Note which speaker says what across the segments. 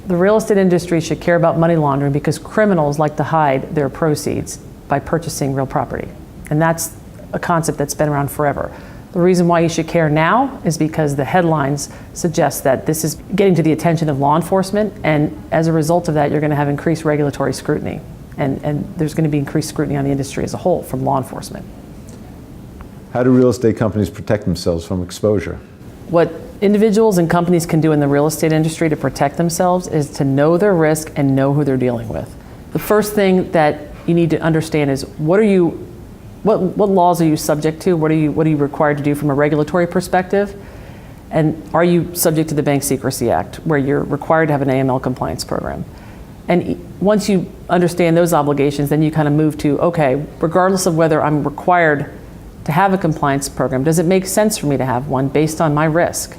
Speaker 1: The real estate industry should care about money laundering because criminals like to hide their proceeds by purchasing real property. And that's a concept that's been around forever. The reason why you should care now is because the headlines suggest that this is getting to the attention of law enforcement, and as a result of that, you're going to have increased regulatory scrutiny. And there's going to be increased scrutiny on the industry as a whole from law enforcement.
Speaker 2: How do real estate companies protect themselves from exposure?
Speaker 1: What individuals and companies can do in the real estate industry to protect themselves is to know their risk and know who they're dealing with. The first thing that you need to understand is what laws are you subject to? What are you required to do from a regulatory perspective? And are you subject to the Bank Secrecy Act, where you're required to have an AML compliance program? And once you understand those obligations, then you kind of move to, okay, regardless of whether I'm required to have a compliance program, does it make sense for me to have one based on my risk?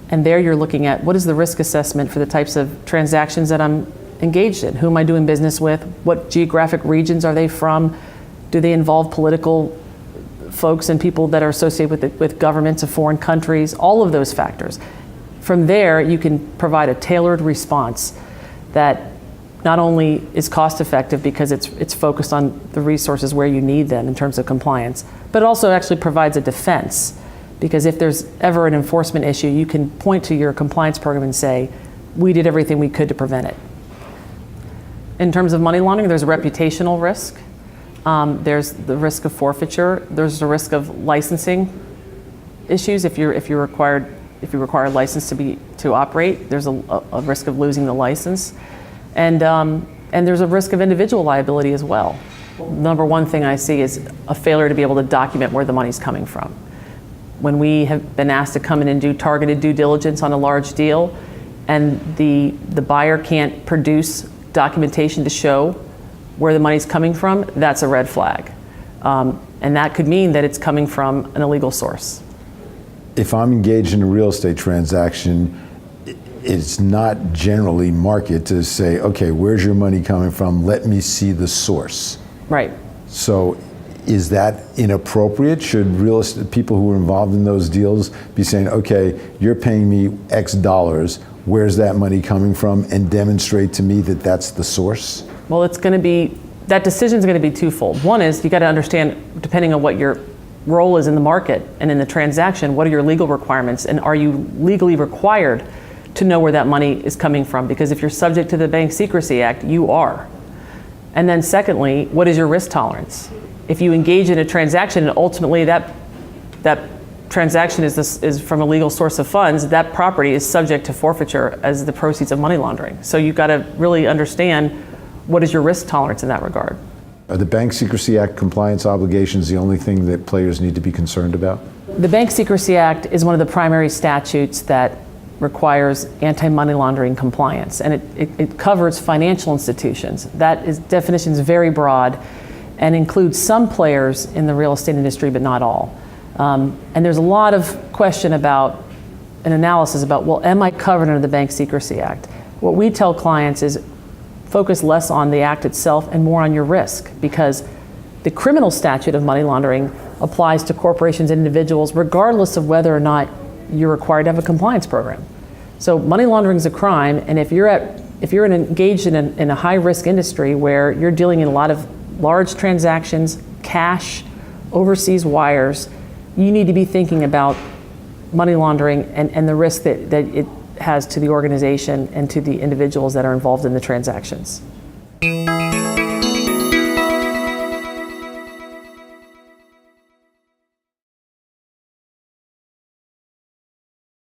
Speaker 1: And there you're looking at what is the risk assessment for the types of transactions that I'm engaged in? Who am I doing business with? What geographic regions are they from? Do they involve political folks and people that are associated with governments of foreign countries? All of those factors. From there, you can provide a tailored response that not only is cost effective because it's focused on the resources where you need them in terms of compliance, but also actually provides a defense. Because if there's ever an enforcement issue, you can point to your compliance program and say, we did everything we could to prevent it. In terms of money laundering, there's a reputational risk. There's the risk of forfeiture. There's the risk of licensing issues. If you require a license to operate, there's a risk of losing the license, and there's a risk of individual liability as well. Number one thing I see is a failure to be able to document where the money's coming from. When we have been asked to come in and do targeted due diligence on a large deal, and the buyer can't produce documentation to show where the money's coming from, that's a red flag. And that could mean that it's coming from an illegal source.
Speaker 2: If I'm engaged in a real estate transaction, it's not generally market to say, okay, where's your money coming from? Let me see the source.
Speaker 1: Right.
Speaker 2: So is that inappropriate? Should real estate people who are involved in those deals be saying, okay, you're paying me X dollars, where's that money coming from, and demonstrate to me that that's the source?
Speaker 1: Well, that decision is going to be twofold. One is you got to understand, depending on what your role is in the market and in the transaction, what are your legal requirements, and are you legally required to know where that money is coming from? Because if you're subject to the Bank Secrecy Act, you are. And then secondly, what is your risk tolerance? If you engage in a transaction and ultimately that transaction is from a legal source of funds, that property is subject to forfeiture as the proceeds of money laundering. So you've got to really understand what is your risk tolerance in that regard.
Speaker 2: Are the Bank Secrecy Act compliance obligations the only thing that players need to be concerned about?
Speaker 1: The Bank Secrecy Act is one of the primary statutes that requires anti-money laundering compliance, and it covers financial institutions. Definition is very broad and includes some players in the real estate industry, but not all. And there's a lot of question about an analysis about, well, am I covered under the Bank Secrecy Act? What we tell clients is focus less on the act itself and more on your risk, because the criminal statute of money laundering applies to corporations and individuals regardless of whether or not you're required to have a compliance program. So money laundering is a crime, and if you're engaged in a high-risk industry where you're dealing in a lot of large transactions, cash, overseas wires, you need to be thinking about money laundering and the risk that it has to the organization and to the individuals that are involved in the transactions.